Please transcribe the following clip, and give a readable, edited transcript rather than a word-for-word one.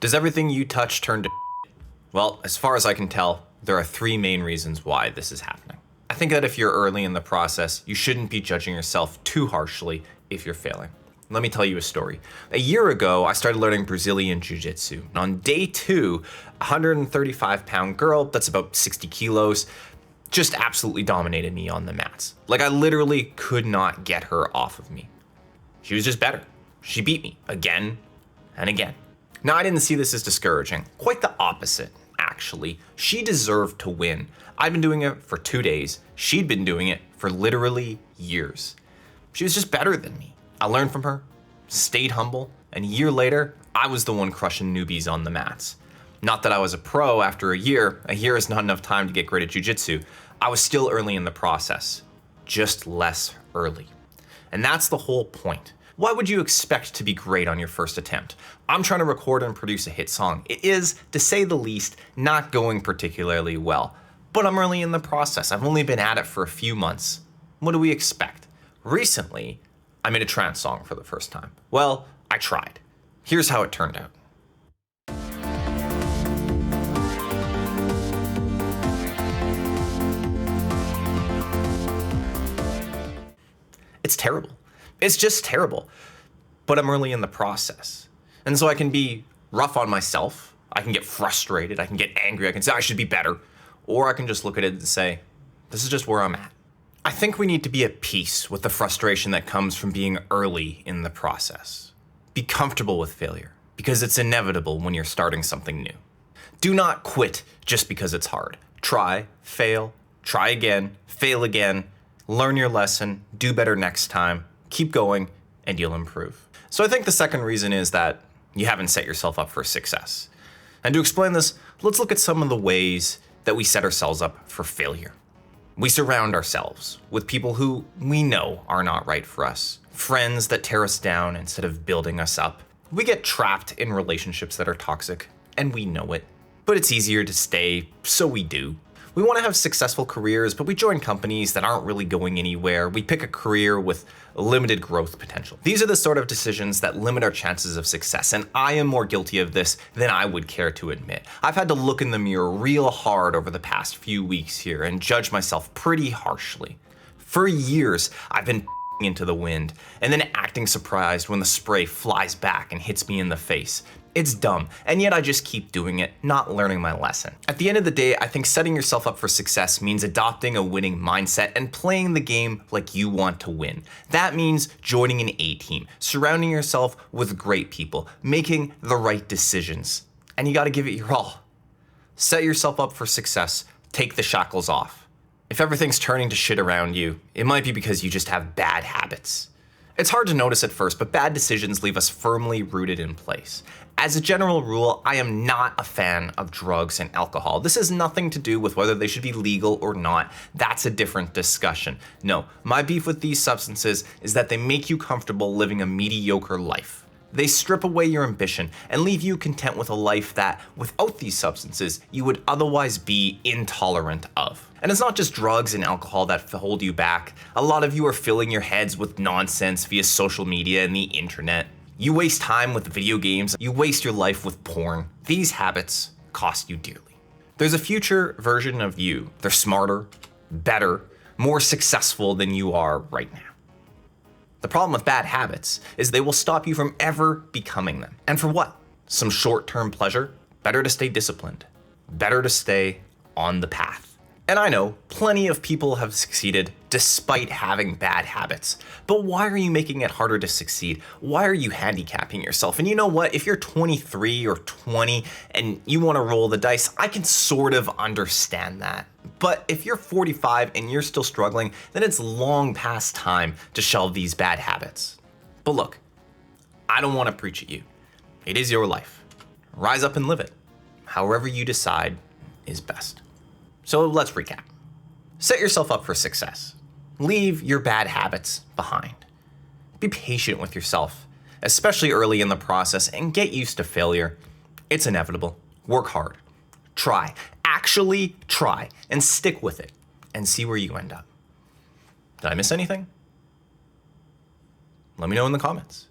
Does everything you touch turn to Well, as far as I can tell, there are three main reasons why this is happening. I think that if you're early in the process, you shouldn't be judging yourself too harshly if you're failing. Let me tell you a story. A year ago, I started learning Brazilian Jiu-Jitsu. On day 2, a 135-pound girl, that's about 60 kilos, just absolutely dominated me on the mats. Like, I literally could not get her off of me. She was just better. She beat me again and again. Now, I didn't see this as discouraging. Quite the opposite, actually. She deserved to win. I'd been doing it for 2 days. She'd been doing it for literally years. She was just better than me. I learned from her, stayed humble, and a year later, I was the one crushing newbies on the mats. Not that I was a pro after a year. A year is not enough time to get great at jiu-jitsu. I was still early in the process, just less early. And that's the whole point. Why would you expect to be great on your first attempt? I'm trying to record and produce a hit song. It is, to say the least, not going particularly well. But I'm early in the process. I've only been at it for a few months. What do we expect? Recently, I made a trance song for the first time. Well, I tried. Here's how it turned out. It's terrible. It's just terrible. But I'm early in the process. And so I can be rough on myself. I can get frustrated. I can get angry. I can say I should be better. Or I can just look at it and say, this is just where I'm at. I think we need to be at peace with the frustration that comes from being early in the process. Be comfortable with failure, because it's inevitable when you're starting something new. Do not quit just because it's hard. Try, fail, try again, fail again, learn your lesson, do better next time, keep going, and you'll improve. So I think the second reason is that you haven't set yourself up for success. And to explain this, let's look at some of the ways that we set ourselves up for failure. We surround ourselves with people who we know are not right for us, friends that tear us down instead of building us up. We get trapped in relationships that are toxic, and we know it. But it's easier to stay, so we do. We want to have successful careers, but we join companies that aren't really going anywhere. We pick a career with limited growth potential. These are the sort of decisions that limit our chances of success, and I am more guilty of this than I would care to admit. I've had to look in the mirror real hard over the past few weeks here and judge myself pretty harshly. For years, I've been into the wind and then acting surprised when the spray flies back and hits me in the face. It's dumb, and yet I just keep doing it, not learning my lesson. At the end of the day, I think setting yourself up for success means adopting a winning mindset and playing the game like you want to win. That means joining an A-team, surrounding yourself with great people, making the right decisions. And you gotta give it your all. Set yourself up for success, take the shackles off. If everything's turning to shit around you, it might be because you just have bad habits. It's hard to notice at first, but bad decisions leave us firmly rooted in place. As a general rule, I am not a fan of drugs and alcohol. This has nothing to do with whether they should be legal or not. That's a different discussion. No, my beef with these substances is that they make you comfortable living a mediocre life. They strip away your ambition and leave you content with a life that, without these substances, you would otherwise be intolerant of. And it's not just drugs and alcohol that hold you back. A lot of you are filling your heads with nonsense via social media and the internet. You waste time with video games. You waste your life with porn. These habits cost you dearly. There's a future version of you. They're smarter, better, more successful than you are right now. The problem with bad habits is they will stop you from ever becoming them. And for what? Some short-term pleasure? Better to stay disciplined. Better to stay on the path. And I know plenty of people have succeeded despite having bad habits. But why are you making it harder to succeed? Why are you handicapping yourself? And you know what? If you're 23 or 20 and you want to roll the dice, I can sort of understand that. But if you're 45 and you're still struggling, then it's long past time to shelve these bad habits. But look, I don't want to preach at you. It is your life. Rise up and live it. However you decide is best. So let's recap. Set yourself up for success. Leave your bad habits behind. Be patient with yourself, especially early in the process, and get used to failure. It's inevitable. Work hard. Try. Actually try, and stick with it, and see where you end up. Did I miss anything? Let me know in the comments.